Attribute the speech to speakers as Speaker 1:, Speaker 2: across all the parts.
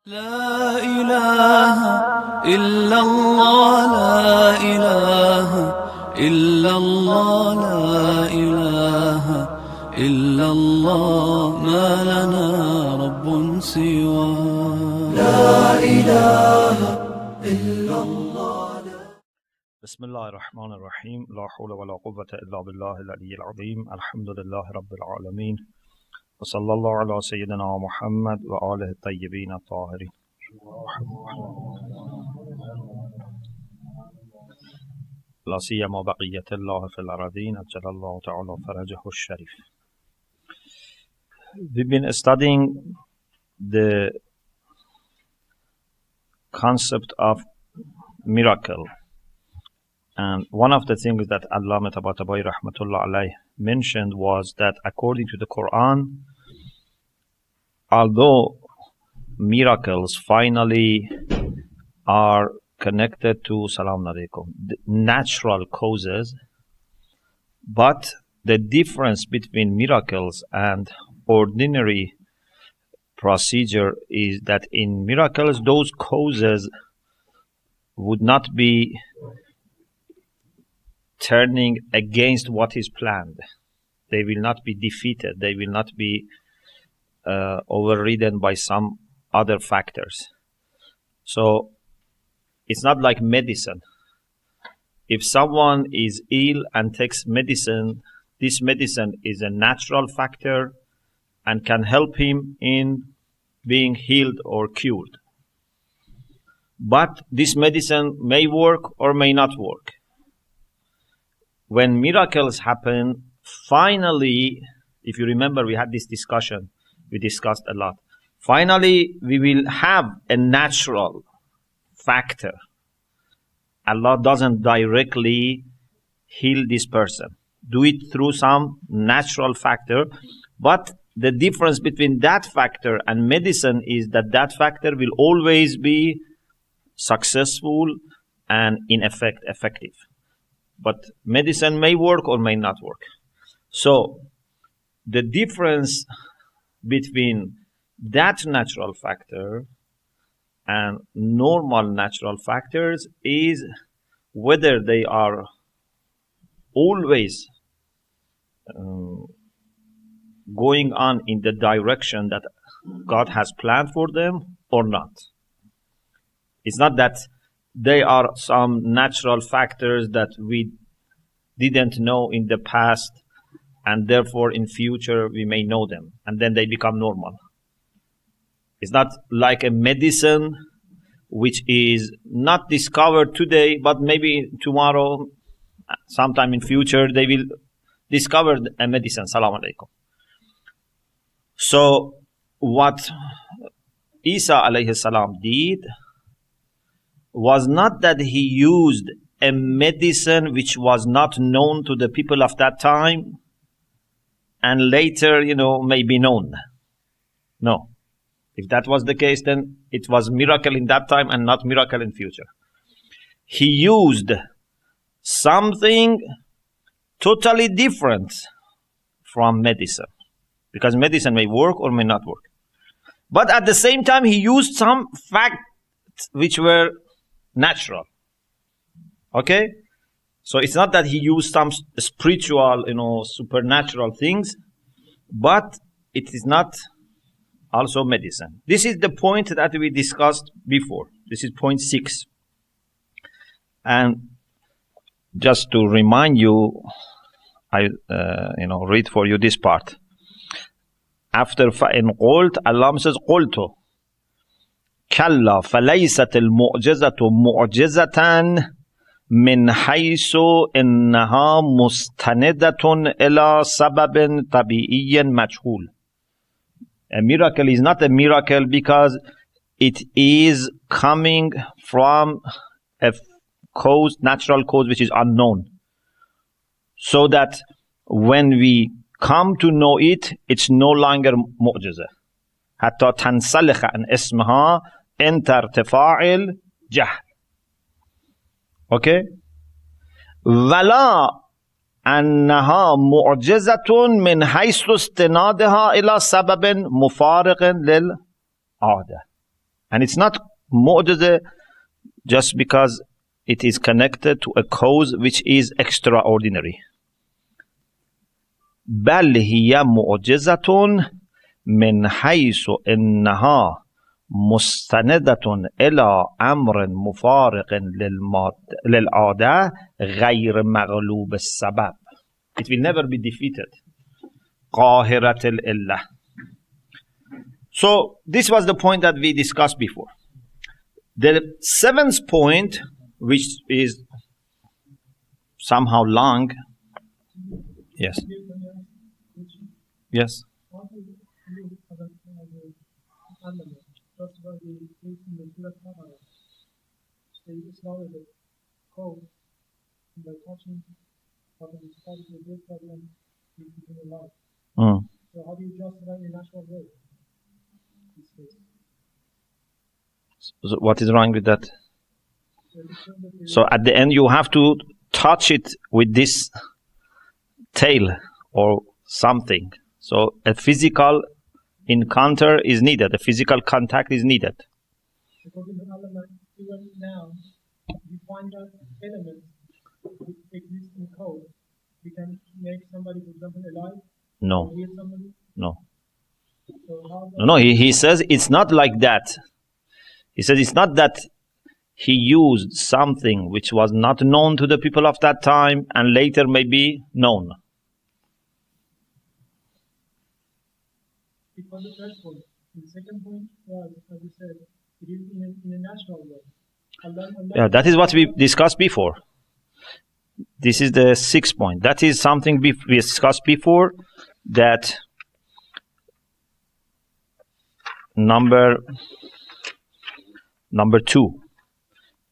Speaker 1: لا إله إلا الله لا إله إلا الله لا إله إلا الله ما لنا رب سوى لا إله إلا الله.
Speaker 2: بسم الله الرحمن الرحيم. لا حول ولا قوة إلا بالله العلي العظيم. الحمد لله رب العالمين، وصلى الله على سيدنا محمد وآله الطيبين الطاهرين. لا سيما بقية الله في الأراضين أجل الله تعالى فرجه الشريف. We've been studying the concept of miracle, and one of the things that Allama Tabatabai Rahmatullah Alayh mentioned was that according to the Quran, although miracles finally are connected to Salaam Alaikum, natural causes, but the difference between miracles and ordinary procedure is that in miracles, those causes would not be turning against what is planned. They will not be defeated. They will not be overridden by some other factors. So it's not like medicine. If someone is ill and takes medicine, this medicine is a natural factor and can help him in being healed or cured. But this medicine may work or may not work. When miracles happen, finally, if you remember, we had this discussion, we discussed a lot. Finally, we will have a natural factor. Allah doesn't directly heal this person. Do it through some natural factor. But the difference between that factor and medicine is that that factor will always be successful and effective. But medicine may work or may not work. So the difference between that natural factor and normal natural factors is whether they are always going on in the direction that God has planned for them or not. It's not that they are some natural factors that we didn't know in the past and therefore in future we may know them and then they become normal. It's not like a medicine which is not discovered today, but maybe tomorrow, sometime in future, they will discover a medicine. Salaam alaikum. So what Isa alayhi salam did was not that he used a medicine which was not known to the people of that time and later, may be known. No. If that was the case, then it was miracle in that time and not miracle in future. He used something totally different from medicine. Because medicine may work or may not work. But at the same time, he used some facts which were natural. Okay? So it's not that he used some spiritual, supernatural things, but it is not also medicine. This is the point that we discussed before. This is point 6. And just to remind you, I read for you this part. After فَإِنْ قُلْتَ, Allah says قُلْتُ كَلَّا فَلَيْسَتِ الْمُعْجِزَةُ مُعْجِزَةً مِنْ حَيْثُ إِنَّهَا مُسْتَنِدَةٌ إِلَى سَبَبٍ طَبِيعِيٍّ مَجْهُولٍ. A miracle is not a miracle because it is coming from a cause, natural cause which is unknown. So that when we come to know it, it's no longer mu'jiza. حتى تنسلخ عن اسمها انت ارتفاع الجهل. Okay? ولا أنها معجزة من حيث استنادها إلى سبب مفارق للعادة. And it's not mu'jiza just because it is connected to a cause which is extraordinary. بل هي معجزة من حيث إنها مستندة إلى أمر مفارق للعادة غير مغلوب السبب. It will never be defeated. قاهرة الإله. So this was the point that we discussed before. The seventh point, which is somehow long. Yes. Yes.
Speaker 3: So how do you justify your natural way?
Speaker 2: So what is wrong with that? So at the end you have to touch it with this tail or something. So a physical encounter is needed. A physical contact is needed.
Speaker 3: According to Allah, even now, you find that elements which exist in code. We can make somebody, for example, alive.
Speaker 2: No.
Speaker 3: Heal somebody.
Speaker 2: No.
Speaker 3: So how
Speaker 2: No, he says it's not like that. He says it's not that he used something which was not known to the people of that time and later may be known.
Speaker 3: It was the first point. The second point was, as you said, it is in a natural way. Allah
Speaker 2: Yeah, that is what we discussed before. This is the sixth point. That is something we discussed before, that number 2.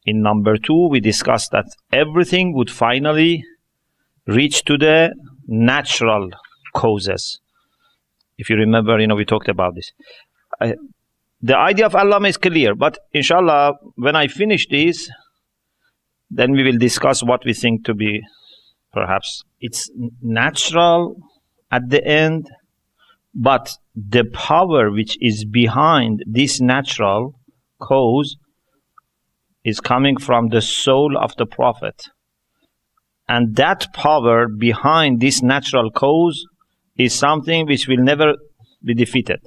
Speaker 2: In number 2, we discussed that everything would finally reach to the natural causes. If you remember, we talked about this. The idea of Allah is clear, but inshallah, when I finish this, then we will discuss what we think to be, perhaps, it's natural at the end, but the power which is behind this natural cause is coming from the soul of the Prophet. And that power behind this natural cause is something which will never be defeated.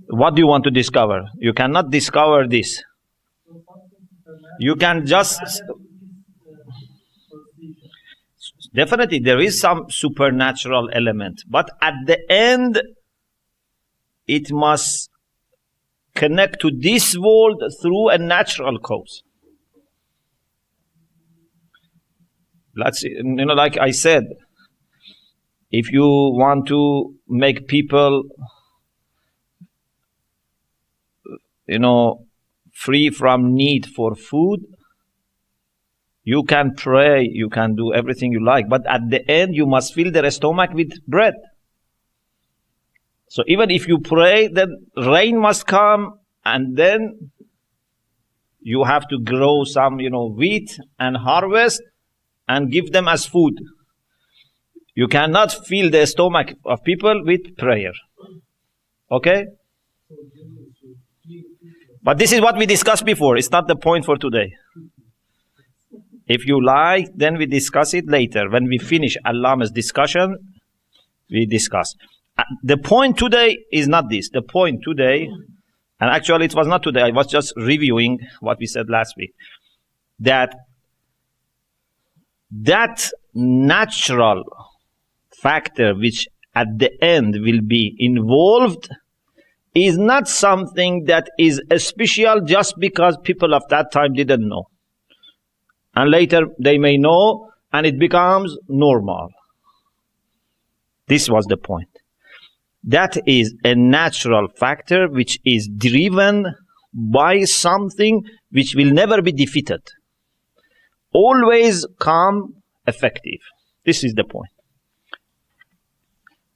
Speaker 2: What do you want to discover? You cannot discover this. You can just... Definitely, there is some supernatural element. But at the end, it must connect to this world through a natural cause. Like I said, if you want to make people, free from need for food, you can pray, you can do everything you like, but at the end you must fill their stomach with bread. So even if you pray, then rain must come, and then you have to grow some, wheat and harvest and give them as food. You cannot fill the stomach of people with prayer. Okay? But this is what we discussed before. It's not the point for today. If you like, then we discuss it later. When we finish Allama's discussion, we discuss. The point today is not this. The point today, and actually it was not today, I was just reviewing what we said last week, that natural factor which at the end will be involved is not something that is special just because people of that time didn't know. And later they may know and it becomes normal. This was the point. That is a natural factor which is driven by something which will never be defeated. Always calm, effective. This is the point.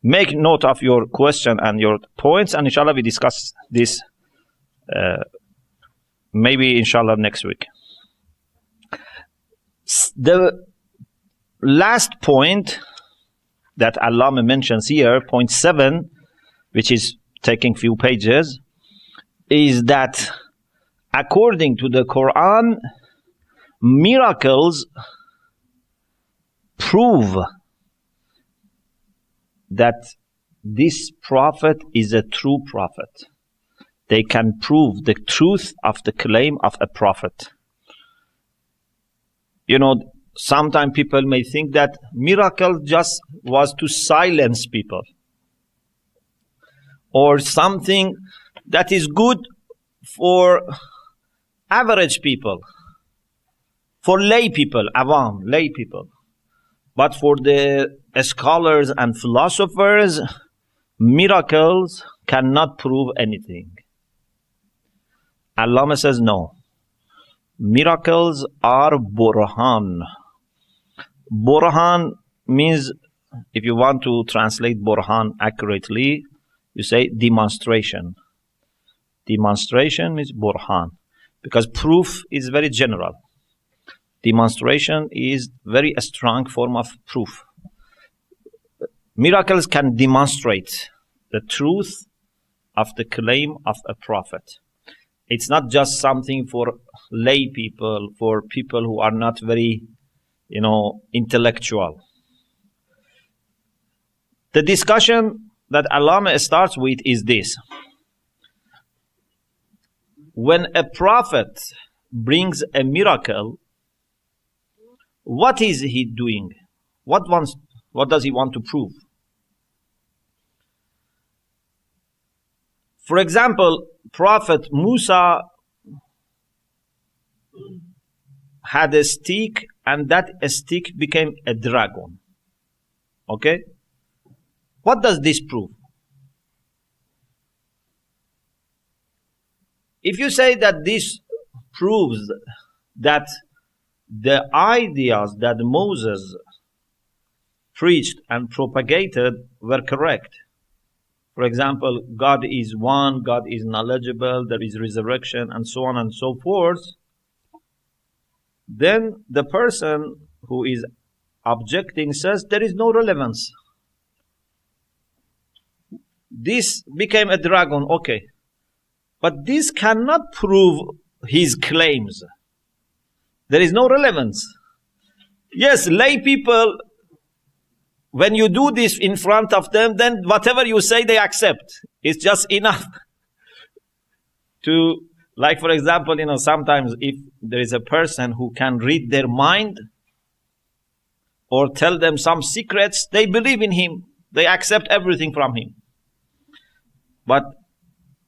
Speaker 2: Make note of your question and your points, and inshallah we discuss this maybe inshallah next week. The last point that Allama mentions here, point 7, which is taking few pages, is that according to the Quran, miracles prove that this prophet is a true prophet. They can prove the truth of the claim of a prophet. You know, sometimes people may think that miracle just was to silence people, or something that is good for average people, for lay people, awam, lay people. But for the scholars and philosophers, miracles cannot prove anything. Allama says no. Miracles are burhan. Burhan means, if you want to translate burhan accurately, you say demonstration. Demonstration means burhan, because proof is very general. Demonstration is very a strong form of proof. Miracles can demonstrate the truth of the claim of a prophet. It's not just something for lay people, for people who are not very, intellectual. The discussion that Allama starts with is this. When a prophet brings a miracle, what is he doing? What does he want to prove? For example, Prophet Musa had a stick, and that stick became a dragon. Okay? What does this prove? If you say that this proves that the ideas that Moses preached and propagated were correct. For example, God is one, God is knowledgeable, there is resurrection, and so on and so forth. Then the person who is objecting says there is no relevance. This became a dragon, okay. But this cannot prove his claims. There is no relevance. Yes, lay people, when you do this in front of them, then whatever you say, they accept. It's just enough to, like for example, sometimes if there is a person who can read their mind or tell them some secrets, they believe in him. They accept everything from him. But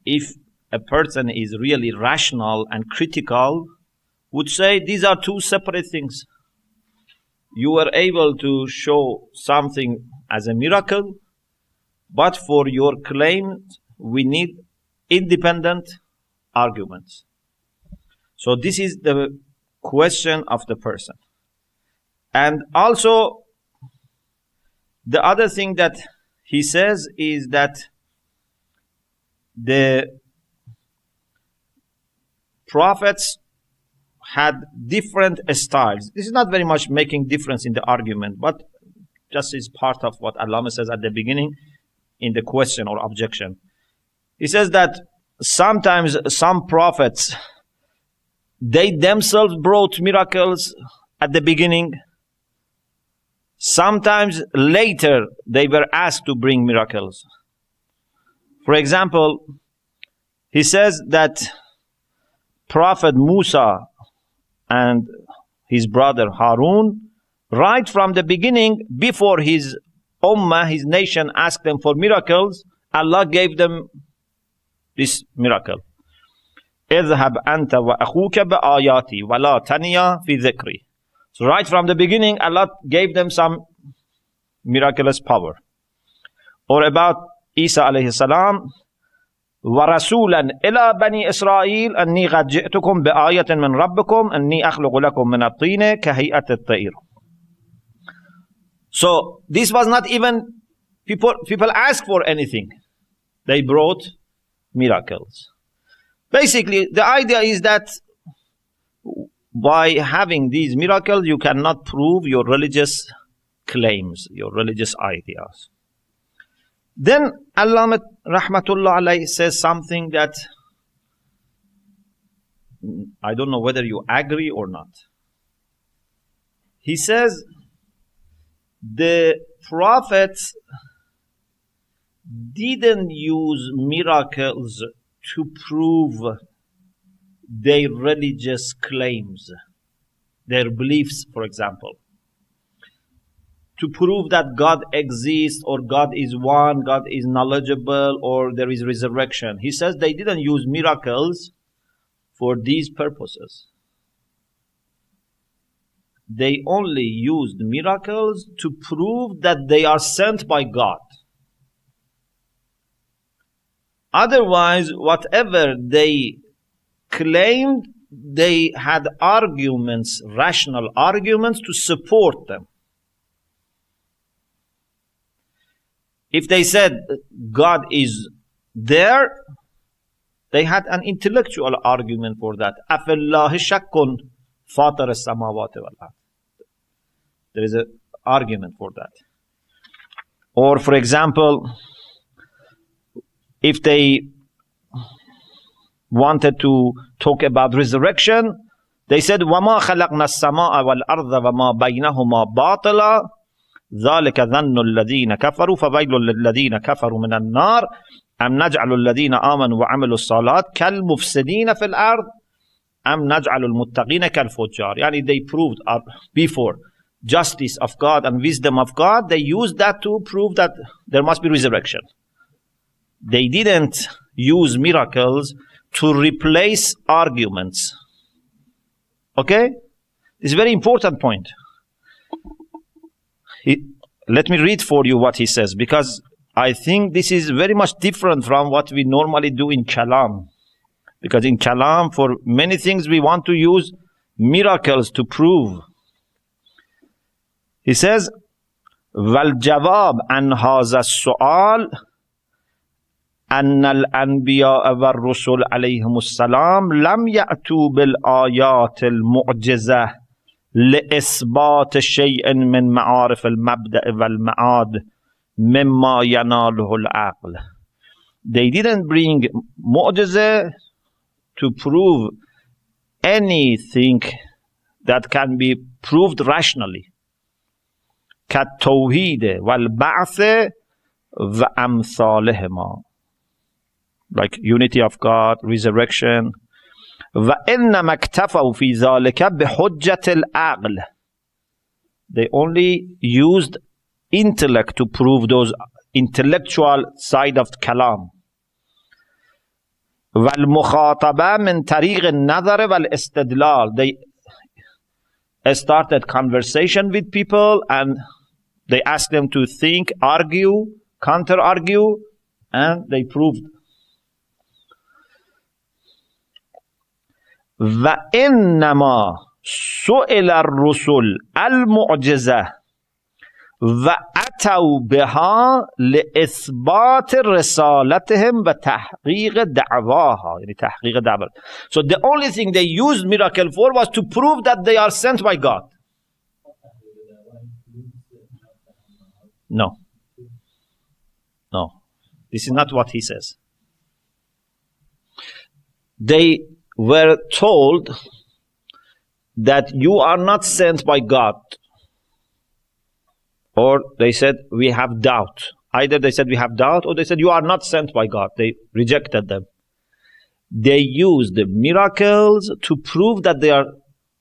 Speaker 2: if a person is really rational and critical, would say these are two separate things. You were able to show something as a miracle, but for your claim, we need independent arguments. So this is the question of the person. And also, the other thing that he says is that the prophets had different styles. This is not very much making difference in the argument, but just is part of what Allama says at the beginning in the question or objection. He says that sometimes some prophets, they themselves brought miracles at the beginning. Sometimes later they were asked to bring miracles. For example, he says that Prophet Musa and his brother Harun, right from the beginning, before his ummah, his nation, asked them for miracles, Allah gave them this miracle. اذهب أنت وأخوك بآياتي ولا تنيا في ذكري. So right from the beginning, Allah gave them some miraculous power. Or about Isa alayhi salam, ورسولا إلى بني إسرائيل أني قد جئتكم بآية من ربكم أني أخلق لكم من الطين كهيئة الطير. So this was not even people asked for anything. They brought miracles. Basically, the idea is that by having these miracles, you cannot prove your religious claims, your religious ideas. Then Allama Rahmatullah alayhi says something that I don't know whether you agree or not. He says the prophets didn't use miracles to prove their religious claims, their beliefs, for example. To prove that God exists, or God is one, God is knowledgeable, or there is resurrection. He says they didn't use miracles for these purposes. They only used miracles to prove that they are sent by God. Otherwise, whatever they claimed, they had arguments, rational arguments to support them. If they said God is there, they had an intellectual argument for that. أَفِاللَّهِ شَكٌّ فَاطِرَ السَّمَاوَاتِ وَالْأَرْضِ. There is an argument for that. Or, for example, if they wanted to talk about resurrection, they said, وَمَا خَلَقْنَا السَّمَاءَ وَالْأَرْضَ وَمَا بَيْنَهُمَا بَاطِلًا ذلك ظن الذين كفروا فويل للذين كفروا من النار أم نجعل الذين آمنوا وعملوا الصالحات كالمفسدين في الأرض أم نجعل المتقين كالفجار. يعني they proved before justice of God and wisdom of God, they used that to prove that there must be resurrection. They didn't use miracles to replace arguments. Okay? It's a very important point. Let me read for you what he says, because I think this is very much different from what we normally do in Kalam. Because in Kalam, for many things, we want to use miracles to prove. He says, وَالْجَوَابْ عَنْ هَذَا السُّؤَالِ أَنَّ الْأَنْبِيَاءَ وَالرُّسُلَ عَلَيْهِمُ السَّلَامِ لَمْ يَأْتُوا بِالْآيَاتِ الْمُعْجِزَةِ لإثبات شيء من معارف المبدأ والمعاد مما يناله العقل. They didn't bring mu'jizah to prove anything that can be proved rationally. كالتوحيد والبعث وأمثالهما. Like unity of God, resurrection. وَإِنَّمَا اكْتَفَوْا فِي ذَلِكَ بِحُجَّةِ الْعَقْلِ. They only used intellect to prove those intellectual side of kalam. وَالْمُخَاطَبَةِ مِنْ طَرِيقِ النَّظَرِ وَالْإِسْتِدْلَالِ. They started conversation with people and they asked them to think, argue, counter-argue, and they proved. وَإِنَّمَا سُئِلَ الرُّسُلُ الْمُعْجِزَةِ وَأَتَوْا بِهَا لِإِثْبَاتِ رِسَالَتِهِمْ وَتَحْقِيقِ دَعْوَاهَا. تحقيق دعوة. So the only thing they used miracle for was to prove that they are sent by God. No. This is not what he says. They were told that you are not sent by God. Or they said, we have doubt. Either they said, we have doubt, or they said, you are not sent by God. They rejected them. They used the miracles to prove that they are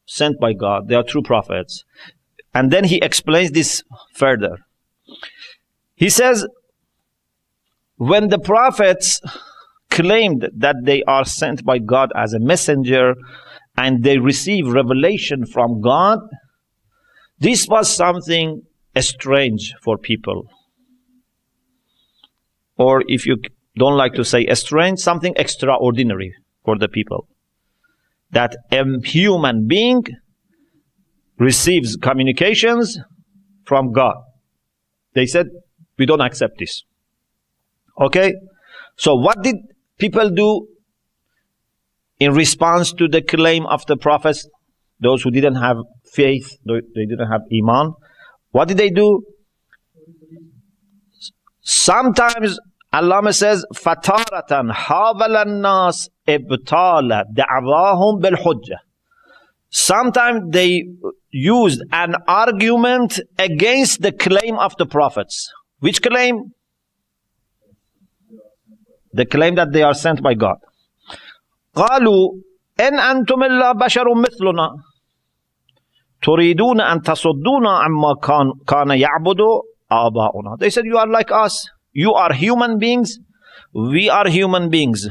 Speaker 2: sent by God. They are true prophets. And then he explains this further. He says, when the prophets claimed that they are sent by God as a messenger and they receive revelation from God, this was something strange for people. Or if you don't like to say strange, something extraordinary for the people. That a human being receives communications from God. They said, we don't accept this. Okay? So what did people do in response to the claim of the prophets? Those who didn't have faith, they didn't have iman. What did they do? Sometimes Allama says, فَتَارَةً حَاوَلَ النَّاسِ إِبْطَالَ دَعْوَاهُمْ بِالْحُجَّةِ. Sometimes they used an argument against the claim of the prophets. Which claim? The claim that they are sent by God. قالوا إن أنتم إلا بشر مثلنا تريدون أن تصدونا عما كان يعبد آباؤنا. They said, you are like us. You are human beings. We are human beings.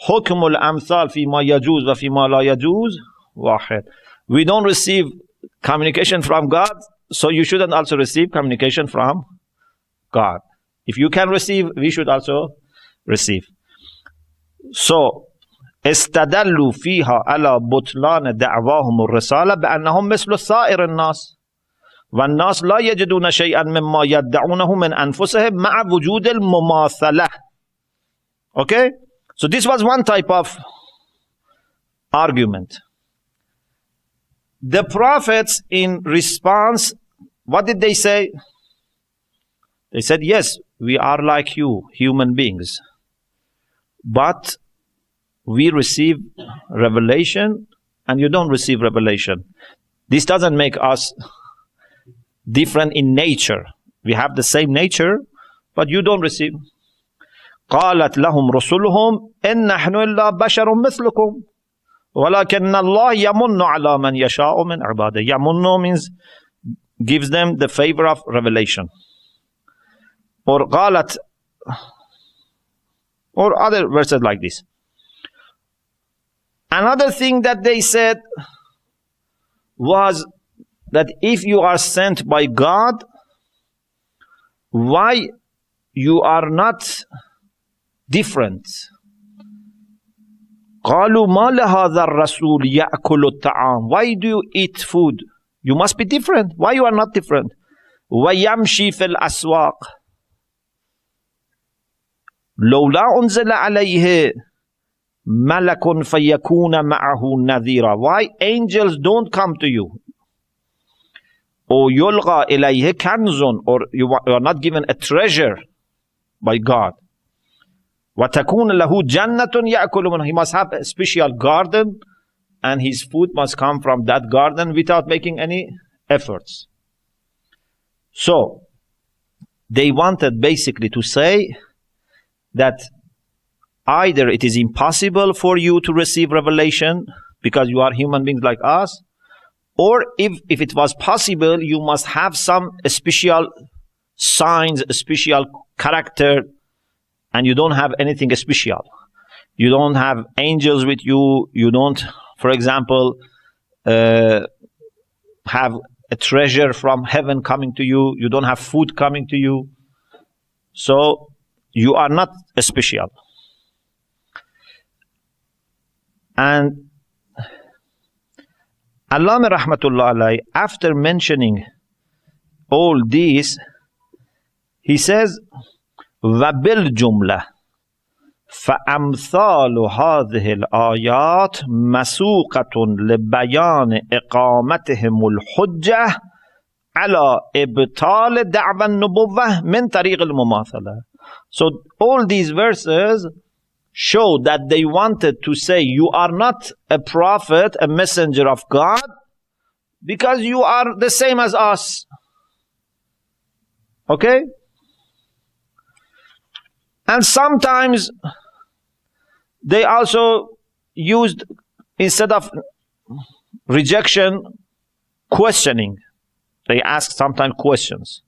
Speaker 2: حكم الأمثال فيما يجوز وفيما لا يجوز واحد. We don't receive communication from God, so you shouldn't also receive communication from God. If you can receive, we should also receive. So, استدلوا فيها على بطلان دعواهم الرسالة بأنهم مثل سائر الناس والناس لا يجدون شيئا مما يدعونه من أنفسهم مع وجود المماثلة. Okay? So this was one type of argument. The prophets in response, what did they say? They said, yes, we are like you, human beings. But we receive revelation and you don't receive revelation. This doesn't make us different in nature. We have the same nature, but you don't receive. قالت لهم رسلهم إن نحن إلا بشر مثلكم ولكن الله يمن على من يشاء من عباده. يمن means gives them the favor of revelation. Or قالت, or other verses like this. Another thing that they said was that if you are sent by God, why you are not different? قالوا ما لهذا الرسول يأكل الطعام. Why do you eat food? You must be different. Why you are not different? ويمشي في الأسواق لولا أنزل عليه ملك فيكون معه نذيرا. Why angels don't come to you? Or يلقى إليه كنز, or you are not given a treasure by God. وتكون له جنة يأكل منها. He must have a special garden and his food must come from that garden without making any efforts. So they wanted basically to say that either it is impossible for you to receive revelation because you are human beings like us, or if it was possible, you must have some special signs, a special character, and you don't have anything special. You don't have angels with you. You don't, for example, have a treasure from heaven coming to you. You don't have food coming to you. So you are not special. And Allama Rahmatullah Alayhi, after mentioning all these, he says, وَبِالْجُمْلَةِ فَأَمْثَالُ هَذِهِ الْآيَاتِ مَسُوقَةٌ لِبَيَانِ إِقَامَتِهِمُ الْحُجَّةِ عَلَى إِبْطَالِ دَعْوَى النُّبُوَّةِ مِنْ طَرِيقِ الْمُمَاثَلَةِ. So all these verses show that they wanted to say you are not a prophet, a messenger of God, because you are the same as us. Okay? And sometimes they also used, instead of rejection, questioning. They ask sometimes questions.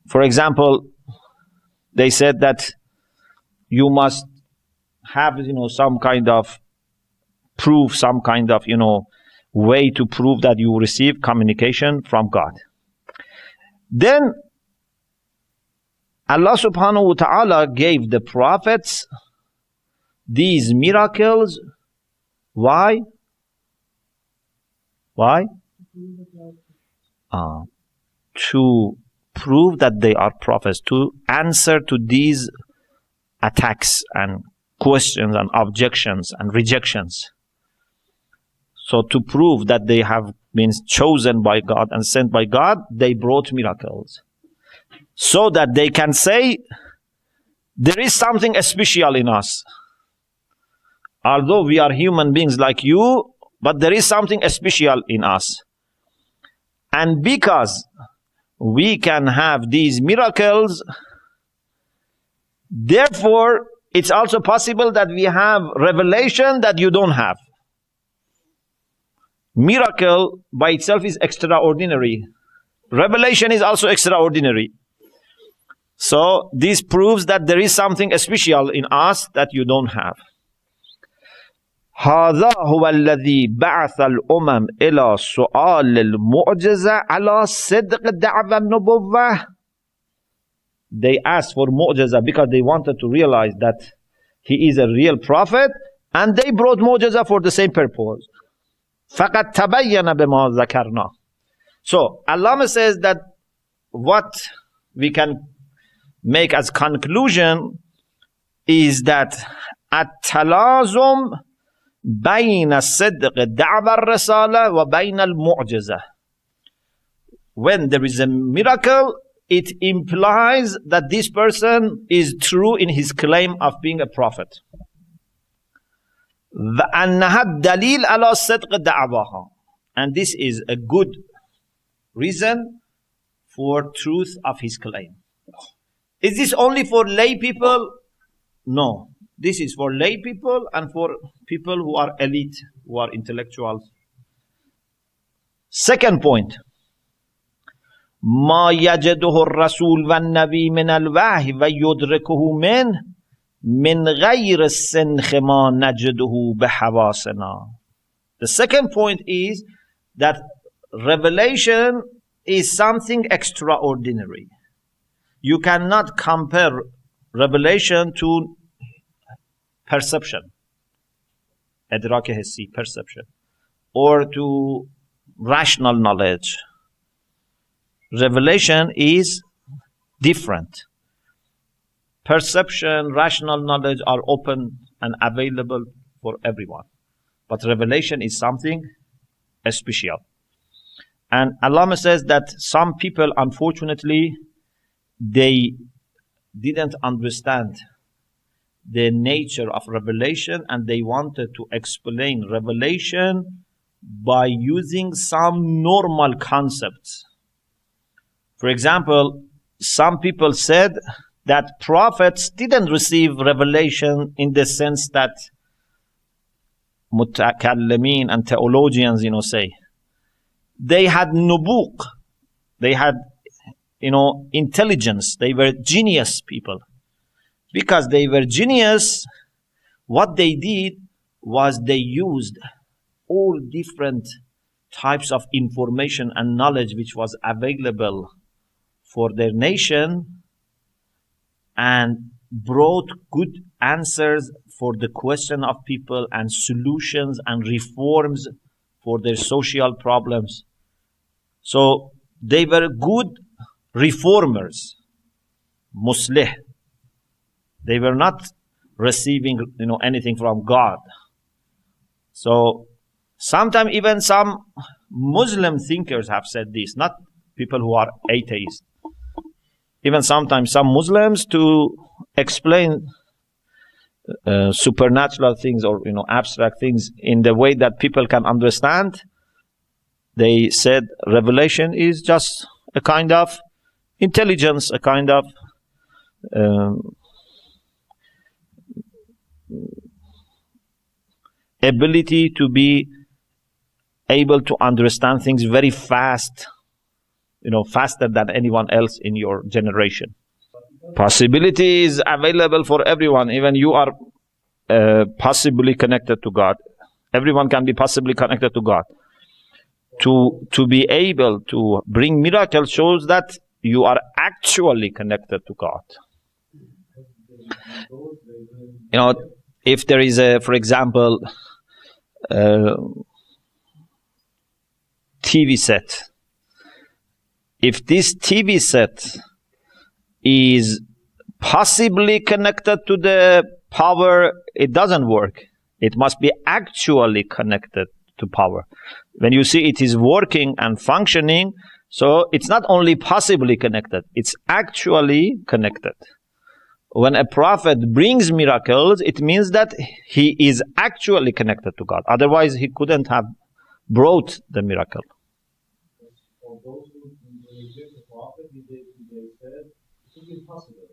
Speaker 2: For example, they said that you must have, some kind of proof, some kind of, way to prove that you receive communication from God. Then Allah subhanahu wa ta'ala gave the prophets these miracles. Why? Why? To prove that they are prophets, to answer to these attacks and questions and objections and rejections. So to prove that they have been chosen by God and sent by God, they brought miracles. So that they can say there is something special in us. Although we are human beings like you, but there is something special in us. And because we can have these miracles, therefore, it's also possible that we have revelation that you don't have. Miracle by itself is extraordinary. Revelation is also extraordinary. So this proves that there is something special in us that you don't have. هذا هو الذي بعث الأمم إلى سؤال المعجزة على صدق دعوى النبوة. They asked for mu'jizah because they wanted to realize that he is a real prophet, and they brought mu'jizah for the same purpose. فَقَدْ تَبَيَّنَ بِمَا ذَكَرْنَا. So Allah says that what we can make as conclusion is that التلازم بين صدق دعوى الرسالة وبين المعجزة. When there is a miracle, it implies that this person is true in his claim of being a prophet. وأنها الدليل على صدق دعواها. And this is a good reason for truth of his claim. Is this only for lay people? No. This is for lay people and for people who are elite, who are intellectuals. Second point. ما يجده الرسول والنبي من الوحي ويدركه من غير السنخ ما نجده بحواسنا. The second point is that revelation is something extraordinary. You cannot compare revelation to perception, idrak hissi, perception, or to rational knowledge. Revelation is different. Perception, rational knowledge are open and available for everyone. But revelation is something special. And Allah says that some people, unfortunately, they didn't understand the nature of revelation, and they wanted to explain revelation by using some normal concepts. For example, some people said that prophets didn't receive revelation in the sense that mutakallimin and theologians, say. They had nubuq. They had, intelligence. They were genius people. Because they were genius, what they did was they used all different types of information and knowledge which was available for their nation, and brought good answers for the question of people and solutions and reforms for their social problems. So they were good reformers, muslih. They were not receiving, anything from God. So sometimes even some Muslim thinkers have said this, not people who are atheists. Even sometimes some Muslims, to explain supernatural things or abstract things in the way that people can understand, they said revelation is just a kind of intelligence, a kind of ability to be able to understand things very fast, faster than anyone else in your generation. Possibility is available for everyone. Even you are possibly connected to God. Everyone can be possibly connected to God. To be able to bring miracles shows that you are actually connected to God. If there is for example, TV set. If this TV set is possibly connected to the power, it doesn't work. It must be actually connected to power. When you see it is working and functioning, so it's not only possibly connected, it's actually connected. when a prophet brings miracles, it means that he is actually connected to God. Otherwise, he couldn't have brought the miracle.
Speaker 4: For those who reject the prophet, they said it's impossible.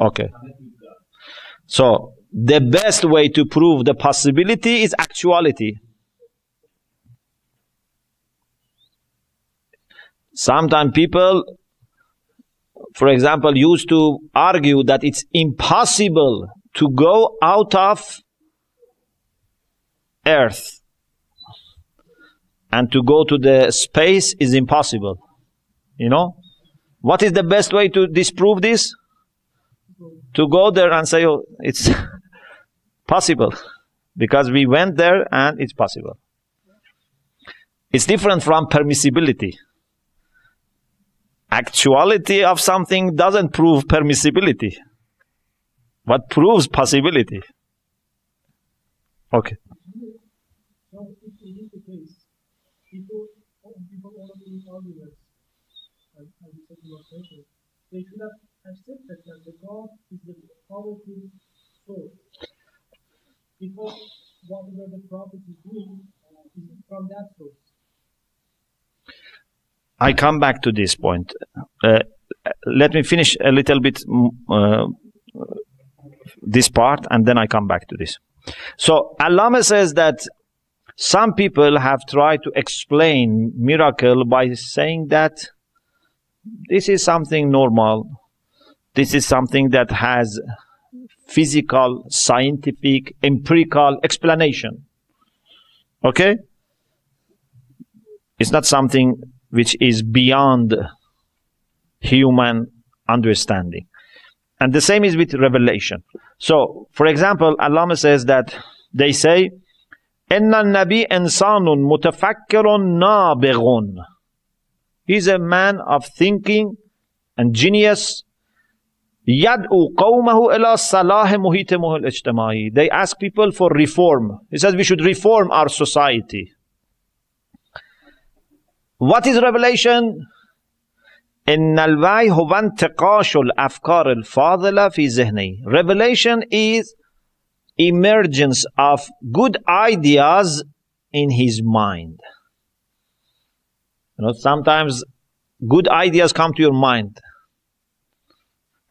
Speaker 2: Okay. So, the best way to prove the possibility is actuality. Sometimes people, for example, used to argue that it's impossible to go out of Earth and to go to the space is impossible. You know? What is the best way to disprove this? To go there and say, oh, it's possible. Because we went there and it's possible. It's different from permissibility. Actuality of something doesn't prove permissibility. What proves possibility? Okay.
Speaker 3: So if it is the case, people all of these arguments, as you said in your question, they should have accepted that the God is the powerful source. Because whatever the prophet is doing is from that source.
Speaker 2: I come back to this point. Let me finish a little bit this part and then I come back to this. So Allama says that some people have tried to explain miracle by saying that this is something normal. This is something that has physical, scientific, empirical explanation. Okay? It's not something which is beyond human understanding. And the same is with revelation. So, for example, Allama says that they say, إِنَّ النَّبِي إِنسَانٌ مُتَفَكِّرٌ نَابِغٌ. He's a man of thinking and genius. يَدْعُ قَوْمَهُ إِلَى صَلَاحِ مُحِيطِهِ الْاجْتِمَاعِي. They ask people for reform. He says we should reform our society. What is revelation? إن الوعي هو انتقاش الأفكار الفاضلة في ذهنه. Revelation is emergence of good ideas in his mind. You know, sometimes good ideas come to your mind.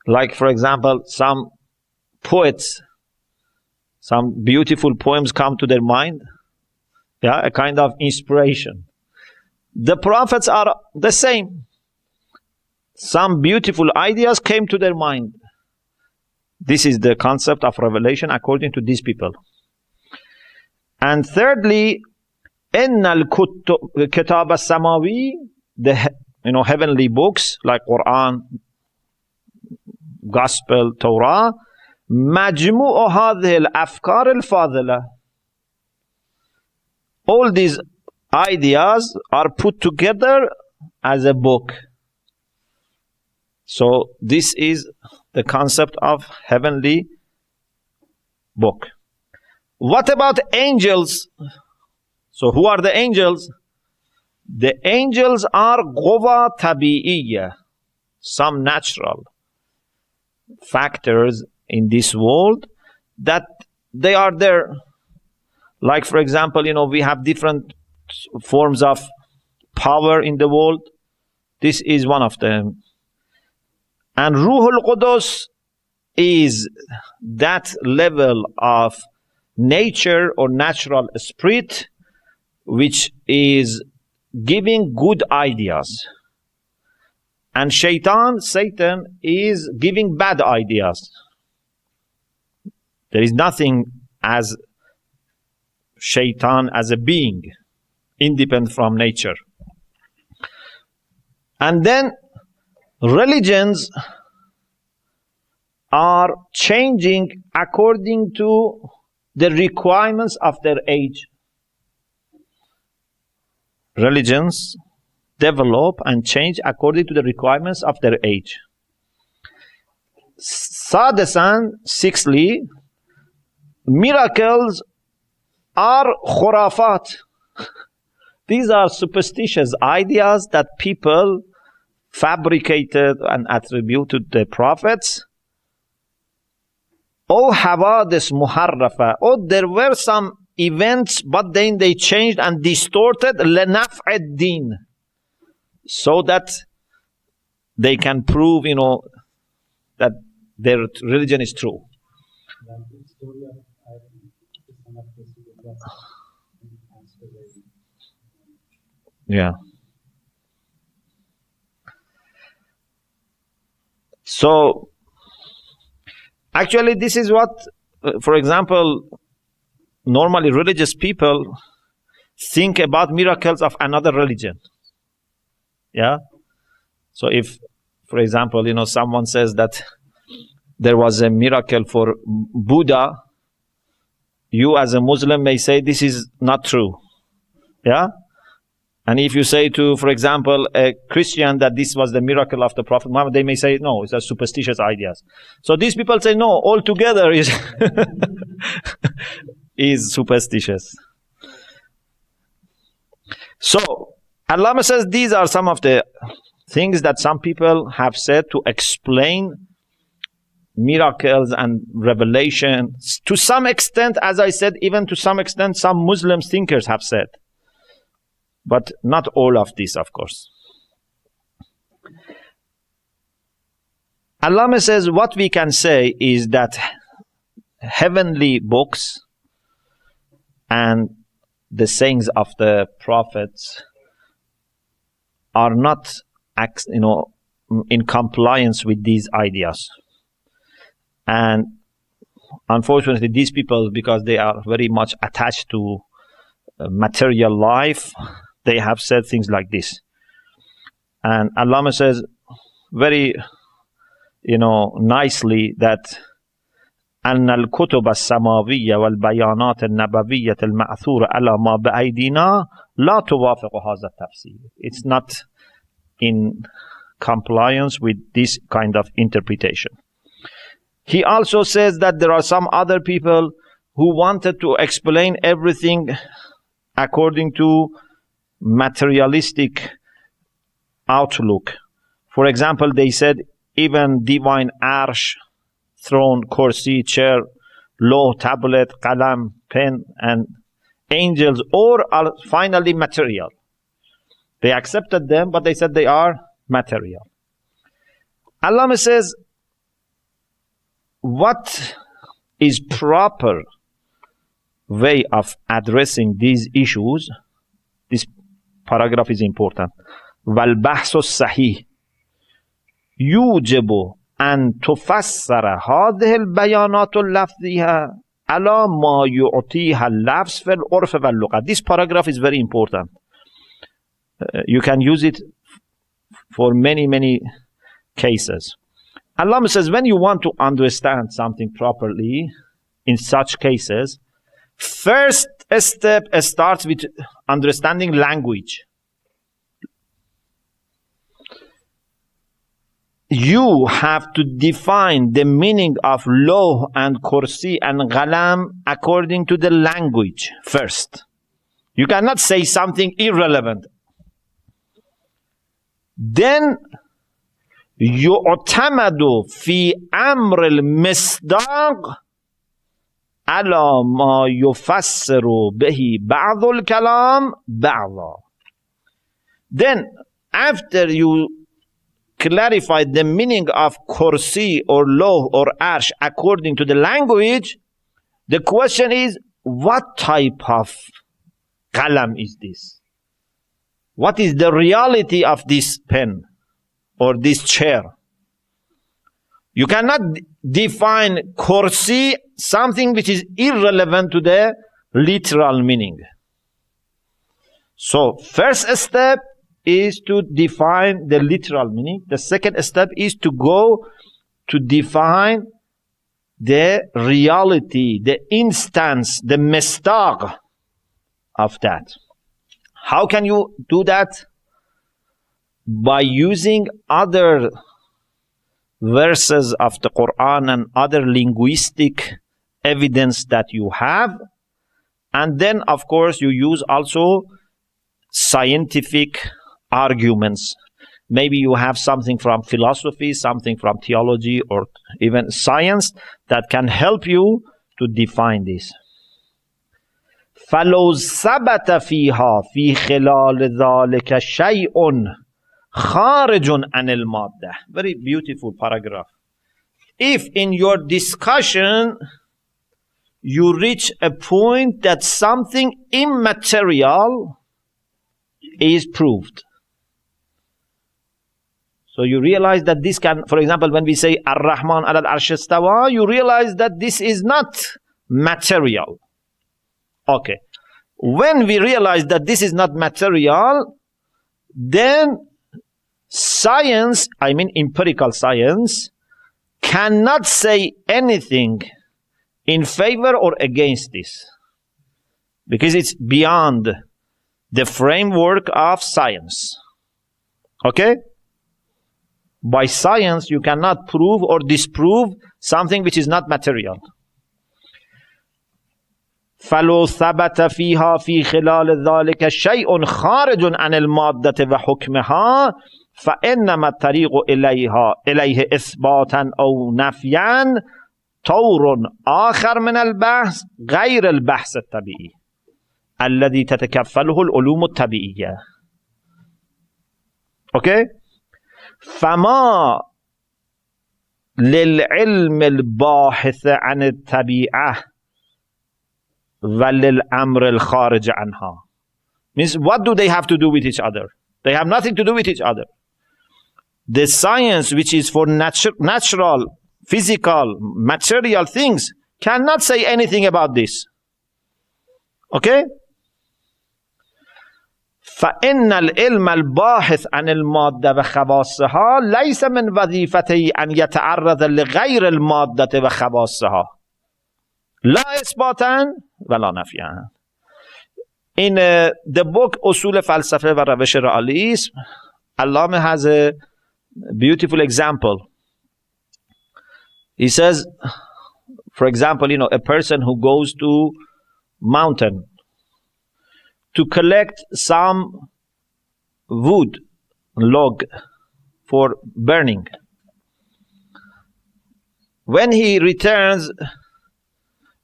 Speaker 2: Like, for example, some poets, some beautiful poems come to their mind. Yeah, a kind of inspiration. The prophets are the same. Some beautiful ideas came to their mind. This is the concept of revelation according to these people. And thirdly, إن الكتاب السماوي, the heavenly books like Quran, Gospel, Torah, مجموع هذه الأفكار الفاضلة. All these ideas are put together as a book. So this is the concept of heavenly book. What about angels? So who are the angels? The angels are قوى طبيعية, some natural factors in this world that they are there. Like, for example, we have different forms of power in the world. This is one of them. And Ruhul Qudus is that level of nature or natural spirit which is giving good ideas. And Satan is giving bad ideas. There is nothing as Shaitan as a being, independent from nature. And then religions are changing according to the requirements of their age. Religions develop and change according to the requirements of their age. Sixthly, miracles are khurafat. These are superstitious ideas that people fabricated and attributed to the prophets Oh hawadis muharrafa. Oh, there were some events, but then they changed and distorted lenaf ad-din, so that they can prove, that their religion is true. Yeah. So, actually, this is what, for example, normally religious people think about miracles of another religion. Yeah? So if, for example, someone says that there was a miracle for Buddha, you as a Muslim may say this is not true. Yeah? And if you say to, for example, a Christian that this was the miracle of the Prophet Muhammad, they may say, no, it's a superstitious ideas. So these people say, no, altogether is is superstitious. So, Allama says these are some of the things that some people have said to explain miracles and revelation. To some extent, as I said, even to some extent, some Muslim thinkers have said. But not all of this, of course. Allama says what we can say is that heavenly books and the sayings of the prophets are not, in compliance with these ideas. And unfortunately, these people, because they are very much attached to material life, they have said things like this. And Allama says very, nicely that أن الكتب السماوية والبيانات النبوية المأثورة على ما بأيدينا لا توافق هذا التفسير. It's not in compliance with this kind of interpretation. He also says that there are some other people who wanted to explain everything according to materialistic outlook. For example, they said even divine arsh, throne, kursi, chair, law, tablet, qalam, pen, and angels, all are finally material. They accepted them, but they said they are material. Allama says, what is proper way of addressing these issues? This paragraph is important. وَالْبَحْثُ الصَّحِيحِ يُوجِبُ أن تفسر هذه البيانات اللفظية على ما يعطيها اللفظ في العرف واللغة. This paragraph is very important. You can use it for many, many cases. Allah says when you want to understand something properly, in such cases, first step starts with understanding language. You have to define the meaning of law and kursi and ghalam according to the language first. You cannot say something irrelevant. Then يعتمد في أمر المصداق على ما يفسر به بعض الكلام بعضا. Then after you clarify the meaning of kursi or law or arsh according to the language, the question is, what type of qalam is this? What is the reality of this pen or this chair? You cannot define kursi, something which is irrelevant to the literal meaning. So first step is to define the literal meaning. The second step is to go to define the reality, the instance, the mistaq of that. How can you do that? By using other verses of the Quran and other linguistic evidence that you have. And then, of course, you use also scientific arguments. maybe you have something from philosophy, something from theology, or even science that can help you to define this. فَلَوْ ثَبَتَ فِيهَا فِي خِلَالِ ذَلِكَ شَيْءٌ خَارِجٌ عَنِ الْمَادَّةِ. Very beautiful paragraph. If in your discussion you reach a point that something immaterial is proved. So you realize that this can, for example, when we say Ar-Rahman ala al-Arsh istawa, you realize that this is not material. Okay. When we realize that this is not material, then science, I mean empirical science, cannot say anything in favor or against this, because it's beyond the framework of science. Okay? By science, you cannot prove or disprove something which is not material. فَلَوْ ثَبَتَ فِيهَا فِي خِلَالِ ذَلِكَ شَيْءٌ خَارِجٌ عَنِ الْمَادَّةِ وَحُكْمِهَا فَإِنَّمَا الطَّرِيقُ إِلَيْهِ إِثْبَاتًا أَوْ نَفْيًا طور آخر من البحث غير البحث الطبيعي الذي تتكفله العلوم الطبيعية. Okay? فما للعلم الباحث عن الطبيعة وللأمر الخارج عنها. Means, what do they have to do with each other? They have nothing to do with each other. The science which is for natural, physical, material things cannot say anything about this. Okay? فإن العلم الباحث عن المادة وخواصها ليس من وظيفته أن يتعرض لغير المادة وخواصها لا إثباتا ولا نفيا. In the book اصول فلسفه و روش رئالیسم, Allama has a beautiful example. He says, for example, a person who goes to mountain to collect some wood, log, for burning. When he returns,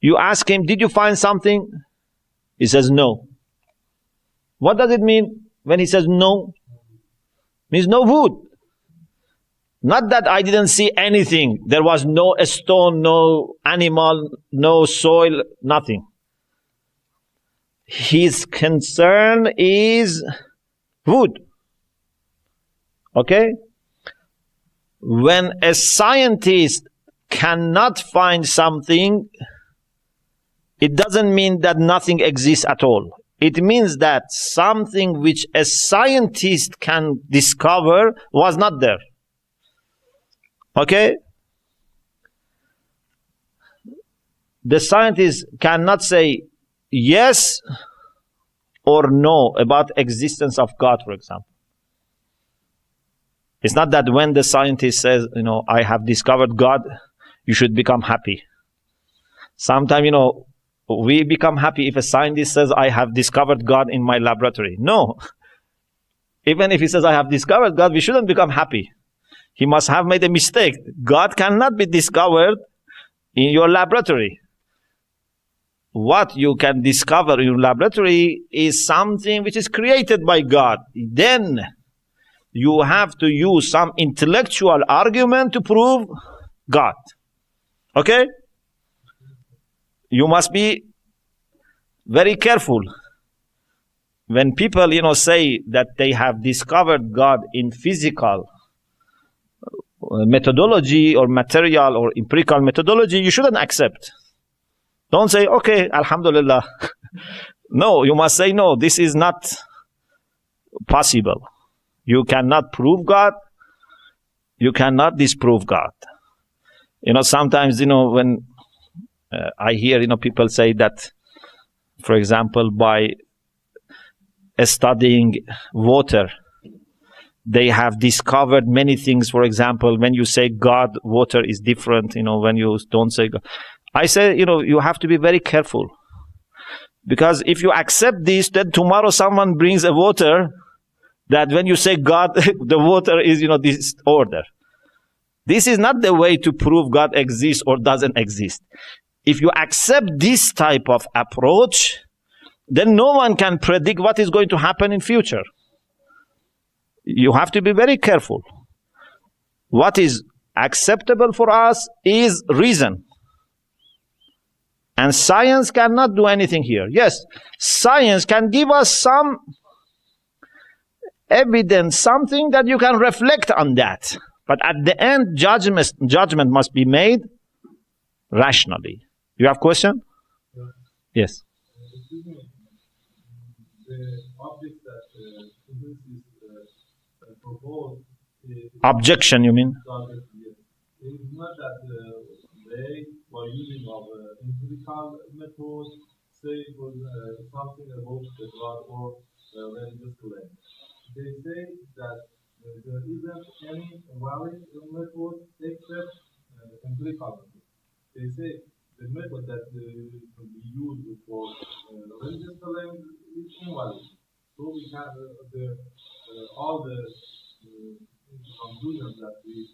Speaker 2: you ask him, did you find something? He says, no. What does it mean when he says no? It means no wood. Not that I didn't see anything. There was no stone, no animal, no soil, nothing. His concern is wood. Okay? When a scientist cannot find something, it doesn't mean that nothing exists at all. It means that something which a scientist can discover was not there. Okay? The scientist cannot say yes or no about existence of God, for example. It's not that when the scientist says, I have discovered God, you should become happy. Sometimes, we become happy if a scientist says, I have discovered God in my laboratory. No. Even if he says, I have discovered God, we shouldn't become happy. He must have made a mistake. God cannot be discovered in your laboratory. What you can discover in your laboratory is something which is created by God. Then you have to use some intellectual argument to prove God. Okay? You must be very careful. When people, say that they have discovered God in physical methodology or material or empirical methodology, you shouldn't accept. Don't say, okay, alhamdulillah. No, you must say, no, this is not possible. You cannot prove God. You cannot disprove God. Sometimes, when I hear, people say that, for example, by studying water, they have discovered many things. For example, when you say God, water is different, when you don't say God. I say, you have to be very careful. Because if you accept this, then tomorrow someone brings a water, that when you say God, the water is, this order. This is not the way to prove God exists or doesn't exist. If you accept this type of approach, then no one can predict what is going to happen in future. You have to be very careful. What is acceptable for us is reason. And science cannot do anything here. Yes, science can give us some evidence, something that you can reflect on that. But at the end, judgment must be made rationally. You have a question? Yes.
Speaker 4: The object that physicists propose
Speaker 2: Objection, you mean?
Speaker 4: it is not that they were using of empirical methods, say it was something about the God or religious claim. They say that there isn't any valid method except empirical method. They say the method that can be used for religious claim is invalid. So we have all the conclusions that we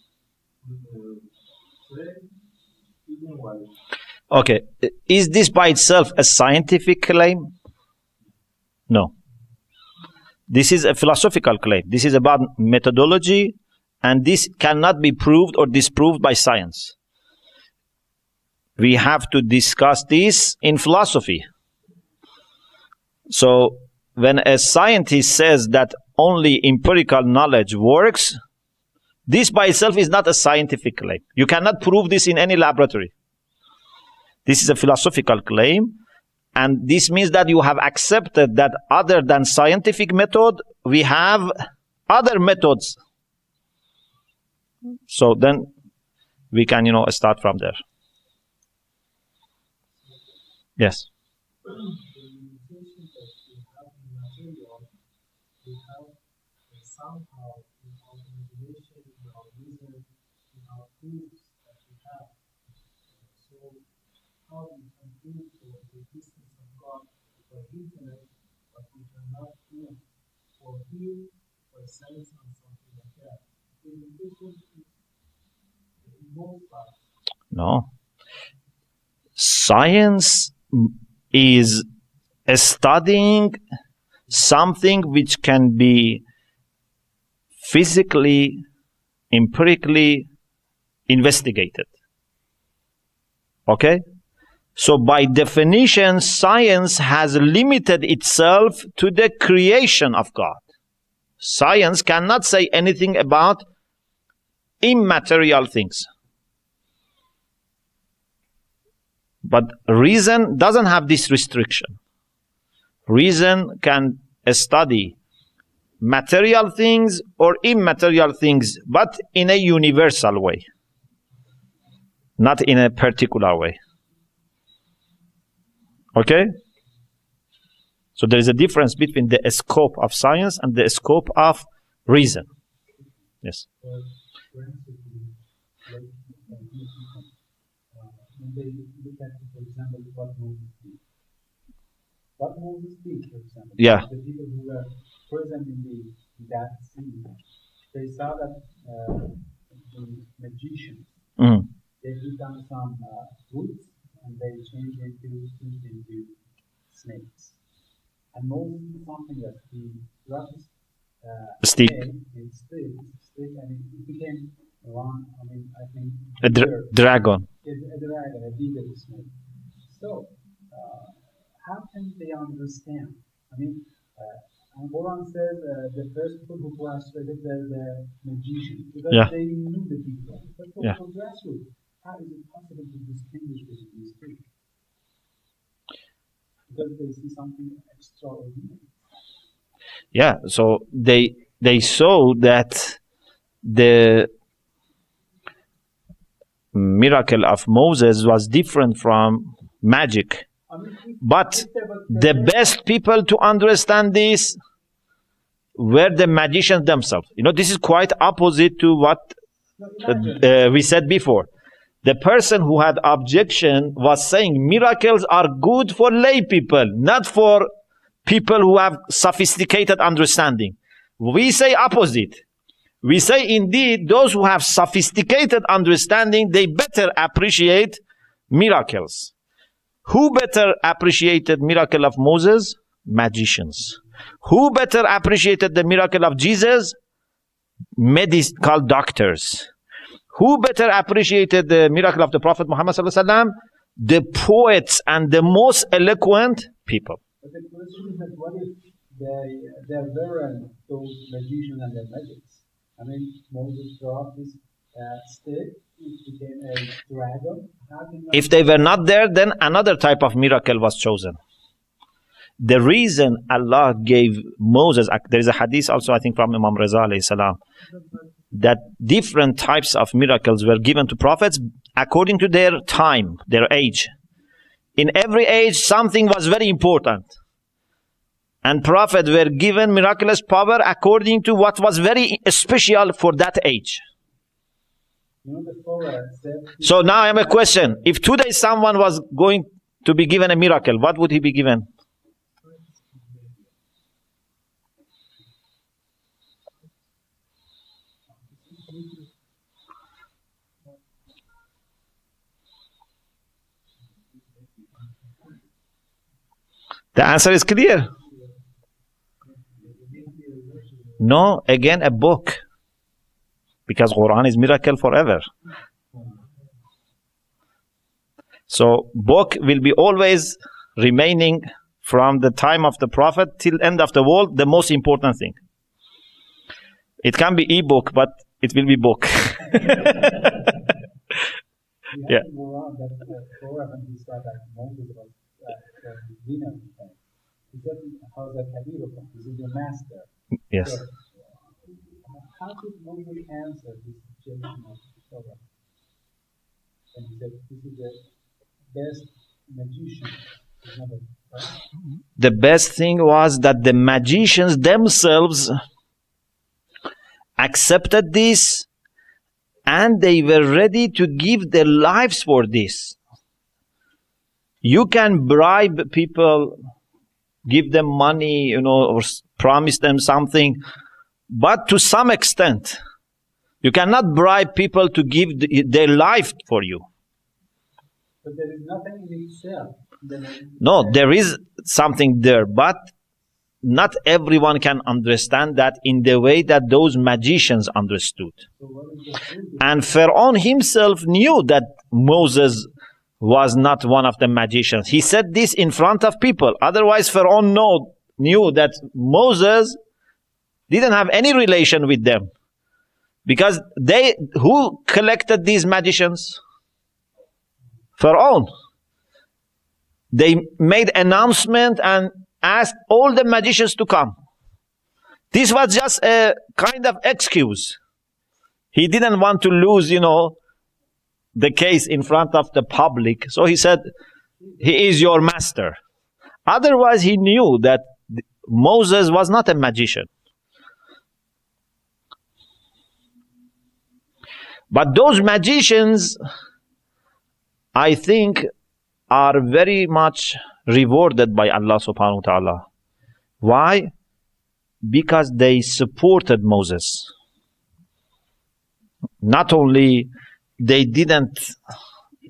Speaker 4: say is invalid.
Speaker 2: Okay. Is this by itself a scientific claim? No. This is a philosophical claim. This is about methodology, and this cannot be proved or disproved by science. We have to discuss this in philosophy. So, when a scientist says that only empirical knowledge works, this by itself is not a scientific claim. You cannot prove this in any laboratory. This is a philosophical claim, and this means that you have accepted that other than scientific method, we have other methods. So then we can, start from there. Yes.
Speaker 3: The limitations that we have in material, we have somehow in our imagination, in our reason, in our proofs that we have. So how we can prove the existence of God for internet, but we cannot prove for him, for science, and something like that. The limitation is in both sides.
Speaker 2: No. Science is studying something which can be physically, empirically investigated. Okay? So by definition, science has limited itself to the creation of God. Science cannot say anything about immaterial things. But reason doesn't have this restriction. Reason can study material things or immaterial things, but in a universal way, not in a particular way. Okay? So there is a difference between the scope of science and the scope of reason. Yes.
Speaker 5: When they look at, for example, what Moses did. What Moses did, for example,
Speaker 2: Yeah.
Speaker 5: the people who were present in that scene, they saw that the magicians, they put down some roots and they changed into snakes. And Moses did something that he dropped
Speaker 2: Stick.
Speaker 5: stick, and it became one, I think,
Speaker 2: A dragon.
Speaker 5: a dragon, a bigger snake. So, how can they understand? And Quran says the first people who frustrated the magicians because
Speaker 2: Yeah.
Speaker 5: they knew the people. But for
Speaker 2: Yeah.
Speaker 5: grassroots, how is it possible to distinguish between these two? Because they see something extraordinary.
Speaker 2: Yeah, so they saw that the miracle of Moses was different from magic. But the best people to understand this were the magicians themselves. This is quite opposite to what we said before. The person who had objection was saying miracles are good for lay people, not for people who have sophisticated understanding. We say opposite. We say indeed those who have sophisticated understanding, they better appreciate miracles. Who better appreciated miracle of Moses? Magicians. Who better appreciated the miracle of Jesus? Medical doctors. Who better appreciated the miracle of the Prophet Muhammad sallallahu alaihi wasallam? The poets and the most eloquent people.
Speaker 5: But the question is that what if they weren't those magicians and their magics? I mean, Moses dropped this stick, it became a dragon.
Speaker 2: If they were not there, then another type of miracle was chosen. The reason Allah gave Moses, there is a hadith also I think from Imam Reza alayhi salam, that different types of miracles were given to prophets according to their time, their age. In every age, something was very important. And prophets were given miraculous power according to what was very special for that age. So now I have a question. If today someone was going to be given a miracle, what would he be given? The answer is clear. No, again a book. Because Quran is miracle forever. So book will be always remaining from the time of the Prophet till end of the world, the most important thing. It can be e-book, but it will be book. Yeah. Yes.
Speaker 5: How did Moses answer this situation of the Torah? And he said, this is the best magician.
Speaker 2: The best thing was that the magicians themselves accepted this and they were ready to give their lives for this. You can bribe people, give them money, or promise them something, but to some extent. You cannot bribe people to give their life for you.
Speaker 5: But there is nothing in itself.
Speaker 2: No, there is something there, but not everyone can understand that in the way that those magicians understood. And Pharaoh himself knew that Moses was not one of the magicians. He said this in front of people. Otherwise, Pharaoh knew that Moses didn't have any relation with them. Because who collected these magicians? Pharaoh. They made announcement and asked all the magicians to come. This was just a kind of excuse. He didn't want to lose, the case in front of the public. So he said, he is your master. Otherwise, he knew that Moses was not a magician. But those magicians, I think, are very much rewarded by Allah subhanahu wa ta'ala. Why? Because they supported Moses. Not only they didn't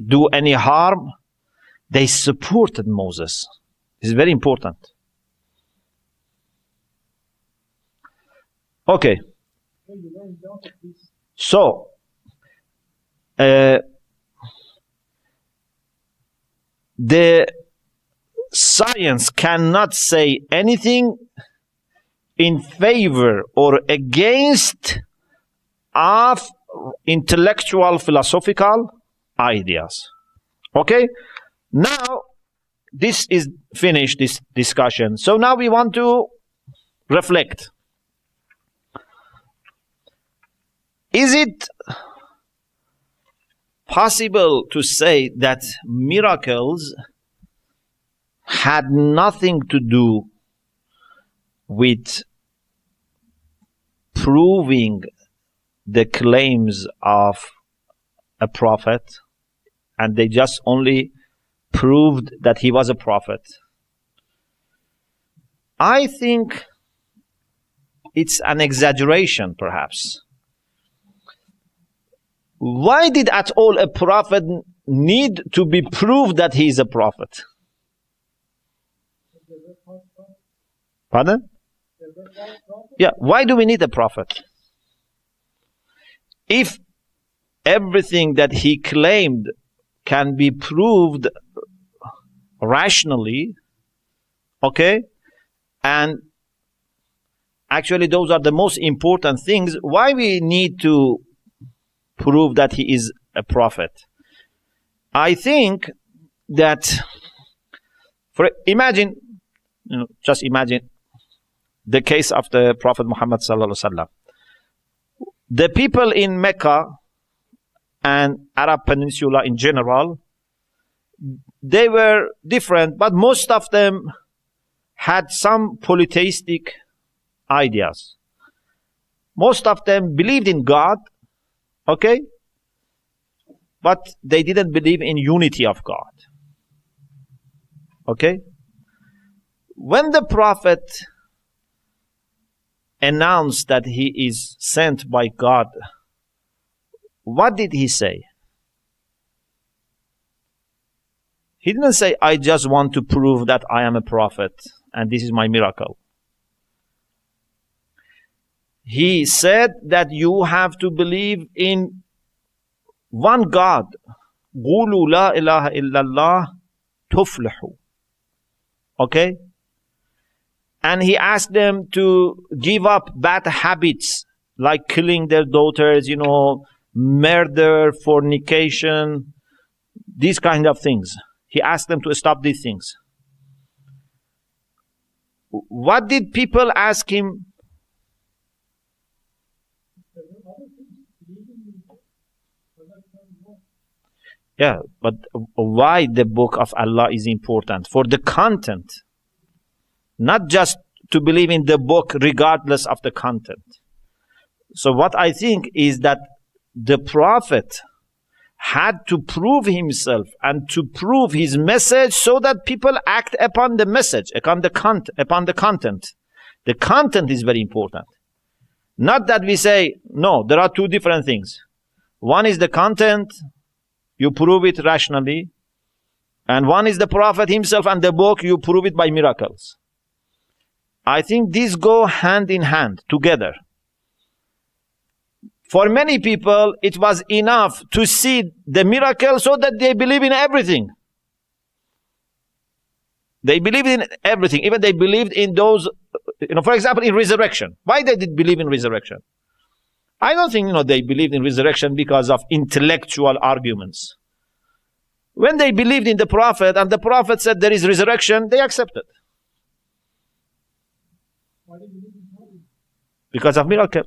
Speaker 2: do any harm, they supported Moses. This is very important. Okay. So, the science cannot say anything in favor or against of intellectual philosophical ideas. Okay? Now, this is finished, this discussion. So now we want to reflect. Is it possible to say that miracles had nothing to do with proving the claims of a prophet, and they just only proved that he was a prophet? I think it's an exaggeration, perhaps. Why did at all a prophet need to be proved that he is a prophet? Pardon? Yeah, why do we need a prophet? If everything that he claimed can be proved rationally, okay, and actually those are the most important things, why we need to prove that he is a prophet? I think that, just imagine the case of the Prophet Muhammad sallallahu alaihi wasallam. The people in Mecca and Arab Peninsula in general, they were different, but most of them had some polytheistic ideas. Most of them believed in God, okay, but they didn't believe in unity of God. Okay? When the Prophet announced that he is sent by God, what did he say? He didn't say, I just want to prove that I am a prophet and this is my miracle. He said that you have to believe in one God. قُولُوا لَا إِلَهَ إِلَّا اللَّهِ تُفْلِحُوا. Okay? And he asked them to give up bad habits like killing their daughters, murder, fornication, these kind of things. He asked them to stop these things. What did people ask him? Yeah, but why the book of Allah is important? For the content. Not just to believe in the book regardless of the content. So what I think is that the Prophet had to prove himself and to prove his message so that people act upon the message, upon the content. The content is very important. Not that we say, no, there are two different things. One is the content, you prove it rationally. And one is the Prophet himself and the book, you prove it by miracles. I think these go hand in hand, together. For many people, it was enough to see the miracle so that they believe in everything. They believed in everything. Even they believed in those, for example, in resurrection. Why they did believe in resurrection? I don't think, they believed in resurrection because of intellectual arguments. When they believed in the Prophet and the Prophet said there is resurrection, they accepted. Because of miracle.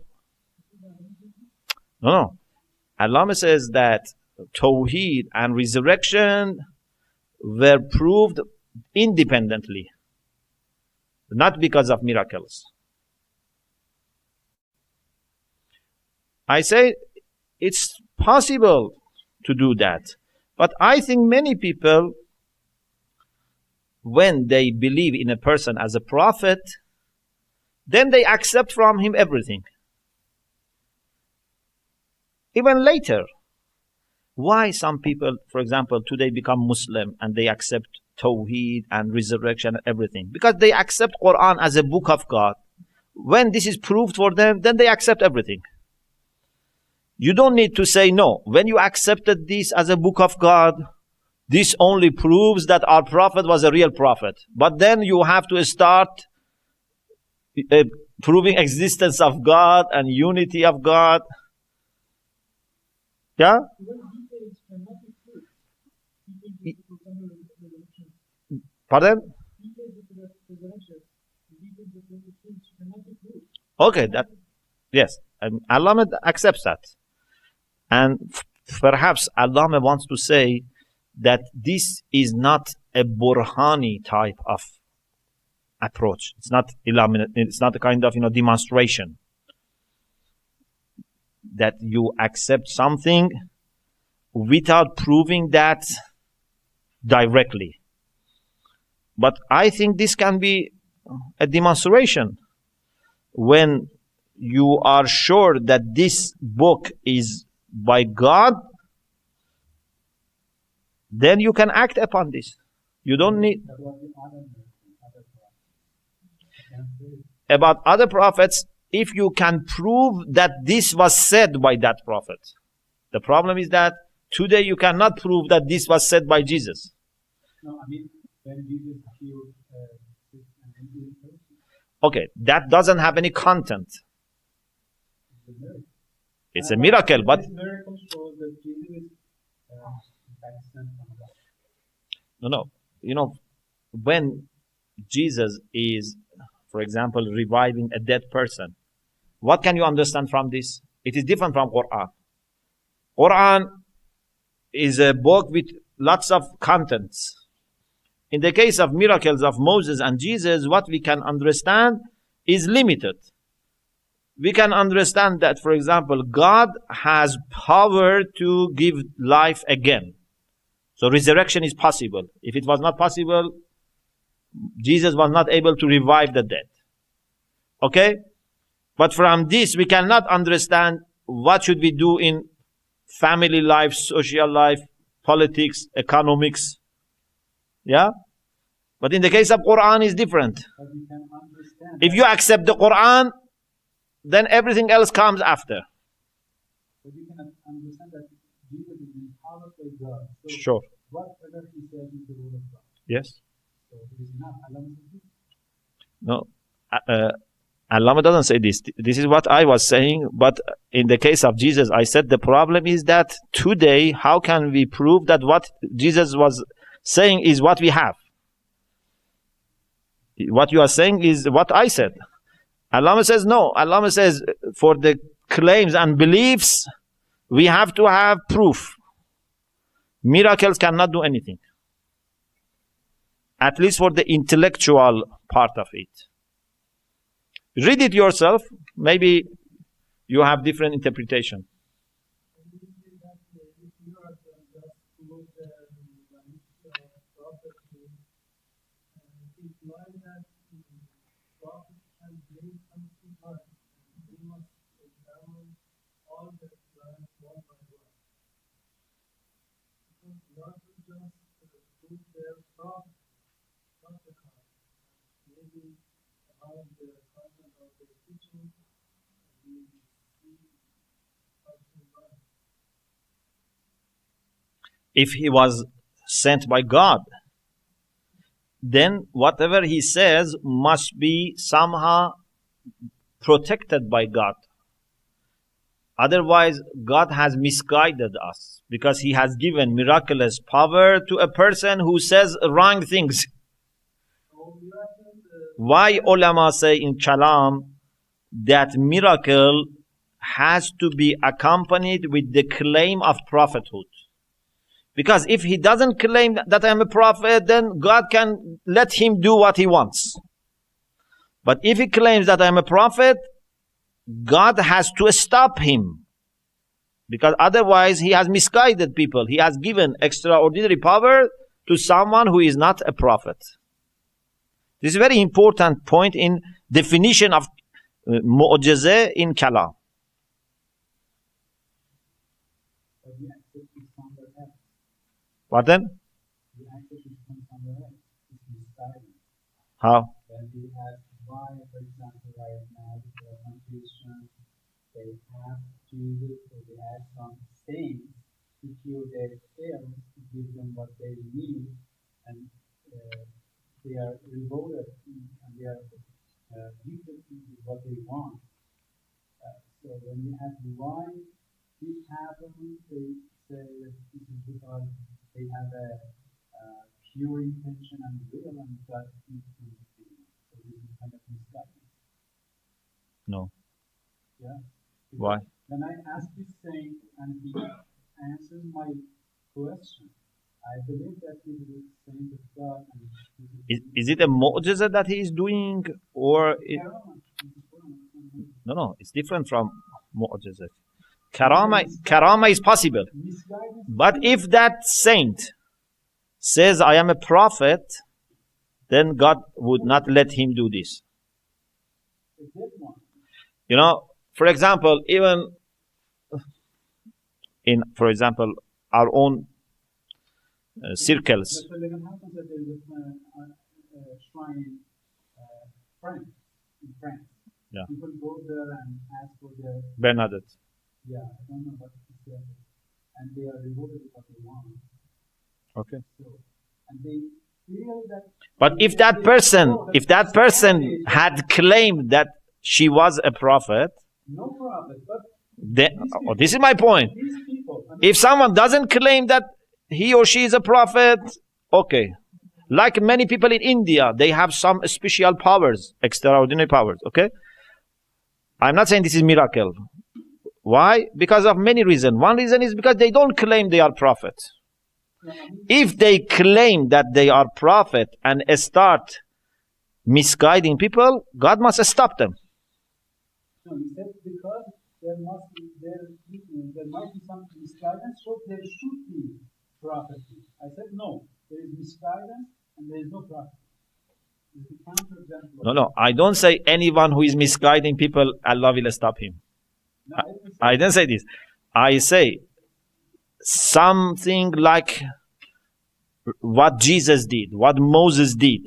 Speaker 2: No. Allah says that Tawheed and resurrection were proved independently. Not because of miracles. I say it's possible to do that. But I think many people, when they believe in a person as a prophet, then they accept from him everything. Even later. Why some people, for example, today become Muslim and they accept Tawheed and resurrection and everything? Because they accept Quran as a book of God. When this is proved for them, then they accept everything. You don't need to say no. When you accepted this as a book of God, this only proves that our prophet was a real prophet. But then you have to start proving existence of God and unity of God. Yeah? Pardon? Okay, yes. Allah accepts that. And perhaps Allah wants to say that this is not a Burhani type of approach. It's not a kind of demonstration. That you accept something without proving that directly. But I think this can be a demonstration when you are sure that this book is by God, then you can act upon this. You don't need... About other prophets, if you can prove that this was said by that prophet. The problem is that today you cannot prove that this was said by Jesus.
Speaker 5: No, I mean, when Jesus healed an Indian person,
Speaker 2: Okay, that doesn't have any content. It's a miracle, but
Speaker 5: this miracle shows that Jesus is in fact sent from God.
Speaker 2: no. You know, when Jesus is, for example, reviving a dead person, what can you understand from this? It is different from Quran. Quran is a book with lots of contents. In the case of miracles of Moses and Jesus, what we can understand is limited. We can understand that, for example, God has power to give life again. So resurrection is possible. If it was not possible, Jesus was not able to revive the dead. Okay? But from this, we cannot understand what should we do in family life, social life, politics, economics. Yeah? But in the case of Quran is different.
Speaker 5: But we can understand
Speaker 2: If you accept the Quran, then everything else comes after.
Speaker 5: but we can understand that Jesus is empowered by God. So
Speaker 2: Sure.
Speaker 5: whatever he says is the word of God.
Speaker 2: Yes?
Speaker 5: So it is not Allah.
Speaker 2: No. Allah doesn't say this. This is what I was saying. But in the case of Jesus, I said the problem is that today, how can we prove that what Jesus was saying is what we have? What you are saying is what I said. Allah says no. Allah says for the claims and beliefs, we have to have proof. Miracles cannot do anything. At least for the intellectual part of it. Read it yourself. Maybe you have different interpretation. If he was sent by God, then whatever he says must be somehow protected by God. Otherwise, God has misguided us because he has given miraculous power to a person who says wrong things. Why ulama say in Kalam that miracle has to be accompanied with the claim of prophethood? Because if he doesn't claim that I am a prophet, then God can let him do what he wants. But if he claims that I am a prophet, God has to stop him. Because otherwise he has misguided people. He has given extraordinary power to someone who is not a prophet. This is a very important point in definition of mu'jizah in Kalam. Pardon? How?
Speaker 5: When we have why, for example, right now, some Christians, they have Jesus, or they have some saints to cure their ills, to give them what they need, and they are rewarded, and they are gifted with what they want. So when we have why this happens, they say that this is because they have a pure intention and will, and God is in the thing. So this is kind of misguidance.
Speaker 2: No.
Speaker 5: Yeah.
Speaker 2: Why?
Speaker 5: When I ask this saint and he answers my question, I believe that he is the saint of God. And
Speaker 2: Is it a mu'jizah that he is doing, or no, it's different from mu'jizah. Karama is possible. But if that saint says, I am a prophet, then God would not let him do this. You know, For example, even in, for example, our own circles.
Speaker 5: But when it happens that there is a shrine in France.
Speaker 2: Yeah.
Speaker 5: People go there and ask for their,
Speaker 2: Bernadette.
Speaker 5: I don't know what it's there. And they are rewarded what they want.
Speaker 2: Okay.
Speaker 5: So, and they feel that.
Speaker 2: But if that person had claimed that she was a prophet,
Speaker 5: No prophet, but
Speaker 2: then, this is my point.
Speaker 5: these people.
Speaker 2: If someone doesn't claim that he or she is a prophet, okay. Like many people in India, they have some special powers, extraordinary powers, okay? I'm not saying this is miracle. Why? Because of many reasons. One reason is because they don't claim they are prophets. If they claim that they are prophet and start misguiding people, God must stop them.
Speaker 5: No, he said because there might be some misguidance, so there should be prophecy. I said no, there is misguidance and there is no prophecy. It's a counterexample.
Speaker 2: No, I don't say anyone who is misguiding people, Allah will stop him.
Speaker 5: No,
Speaker 2: I didn't say this. I say something like what Jesus did, what Moses did.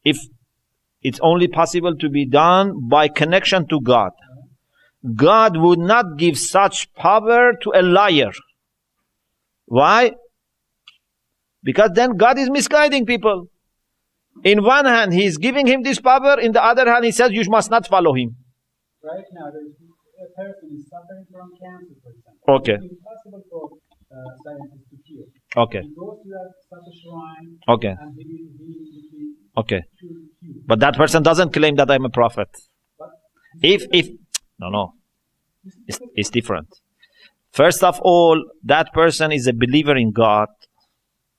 Speaker 2: If it's only possible to be done by connection to God, God would not give such power to a liar. Why? Because then God is misguiding people. In one hand, He is giving him this power. In the other hand, He says, you must not follow him.
Speaker 5: right now, there is a person is suffering from cancer, for example.
Speaker 2: Okay.
Speaker 5: It's impossible for scientists to cure.
Speaker 2: Okay.
Speaker 5: He goes to such a shrine
Speaker 2: Okay.
Speaker 5: and he will be
Speaker 2: Okay.
Speaker 5: cured.
Speaker 2: But that person doesn't claim that I'm a prophet.
Speaker 5: But
Speaker 2: No. It's different. First of all, that person is a believer in God,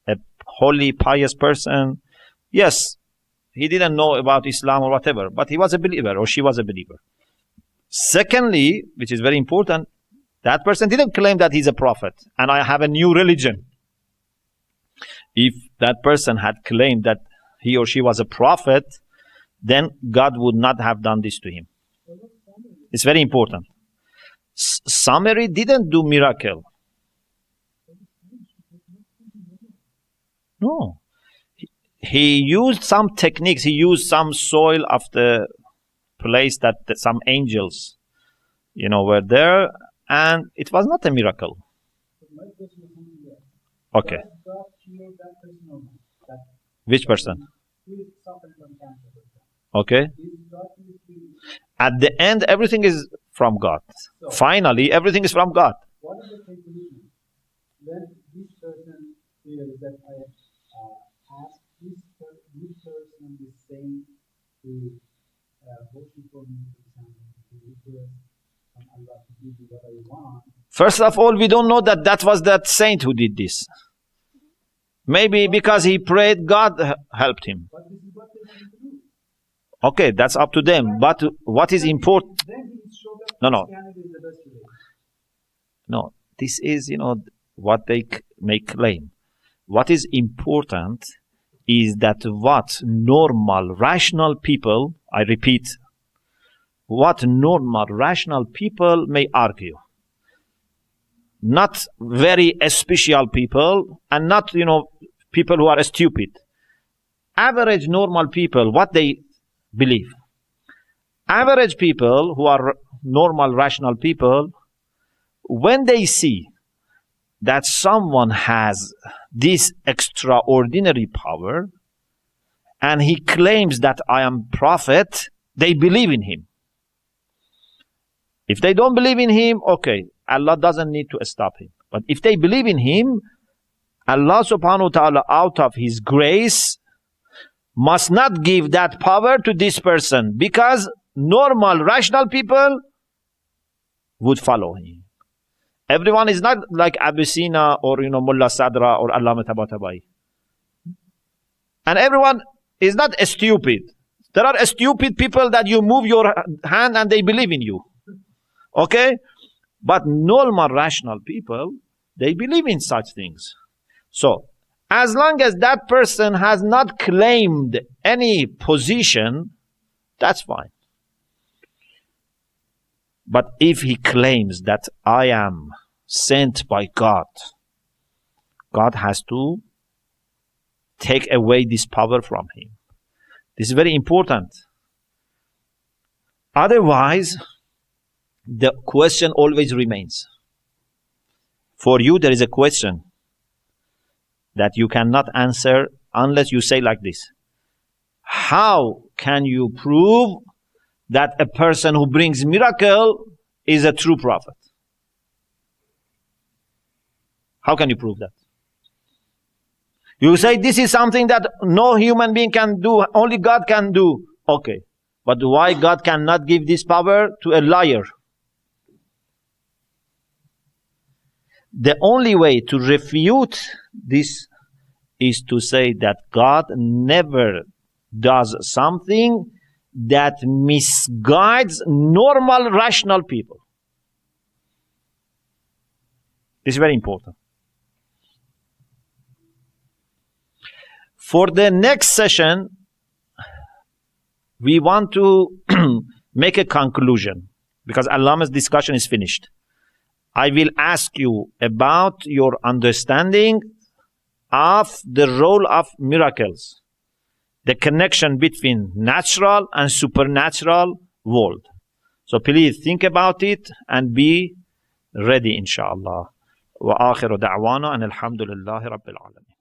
Speaker 2: a holy, pious person. Yes, he didn't know about Islam or whatever, but he was a believer or she was a believer. Secondly, which is very important, that person didn't claim that he's a prophet and I have a new religion. If that person had claimed that he or she was a prophet, then God would not have done this to him. It's very important. Samari didn't do miracle. No. He used some techniques. He used some soil of the place that some angels, were there, and it was not a miracle. Okay.
Speaker 5: God cured that person or not?
Speaker 2: Which person?
Speaker 5: Who is suffering from cancer, for example.
Speaker 2: Okay.
Speaker 5: Is God healing?
Speaker 2: At the end, everything is from God. Finally, everything is from God.
Speaker 5: What is the conclusion? When this person feels that I ask this person is saying to worship for me, for example, to request from Allah to give you what I want.
Speaker 2: First of all, we don't know that was that saint who did this. Maybe because he prayed, God helped him.
Speaker 5: But this is what they want to do.
Speaker 2: Okay, that's up to them. But what is important?
Speaker 5: Then he showed that
Speaker 2: No.
Speaker 5: Christianity is the best way.
Speaker 2: No, this is, what they may claim. What is important is that what normal, rational people, I repeat, what normal, rational people may argue. Not very special people and not, people who are stupid. Average normal people, what they believe. Average people who are normal, rational people, when they see that someone has this extraordinary power and he claims that I am prophet, they believe in him. If they don't believe in him, okay, Allah doesn't need to stop him. But if they believe in him, Allah subhanahu wa ta'ala, out of his grace, must not give that power to this person, because normal, rational people would follow him. Everyone is not like Abu Sina or Mullah Sadra or Allama Tabatabai. And everyone is not stupid. There are stupid people that you move your hand and they believe in you. Okay? But normal, rational people, they believe in such things. So, as long as that person has not claimed any position, that's fine. But if he claims that I am sent by God, God has to take away this power from him. This is very important. Otherwise, the question always remains. For you, there is a question that you cannot answer unless you say like this. How can you prove that a person who brings miracle is a true prophet? How can you prove that? You say this is something that no human being can do, only God can do. Okay. But why God cannot give this power to a liar? The only way to refute this is to say that God never does something that misguides normal, rational people. This is very important. For the next session, we want to make a conclusion because Allama's discussion is finished. I will ask you about your understanding of the role of miracles, the connection between natural and supernatural world. So please think about it and be ready, inshallah. Wa akhiru da'wana and alhamdulillahi rabbil alamin.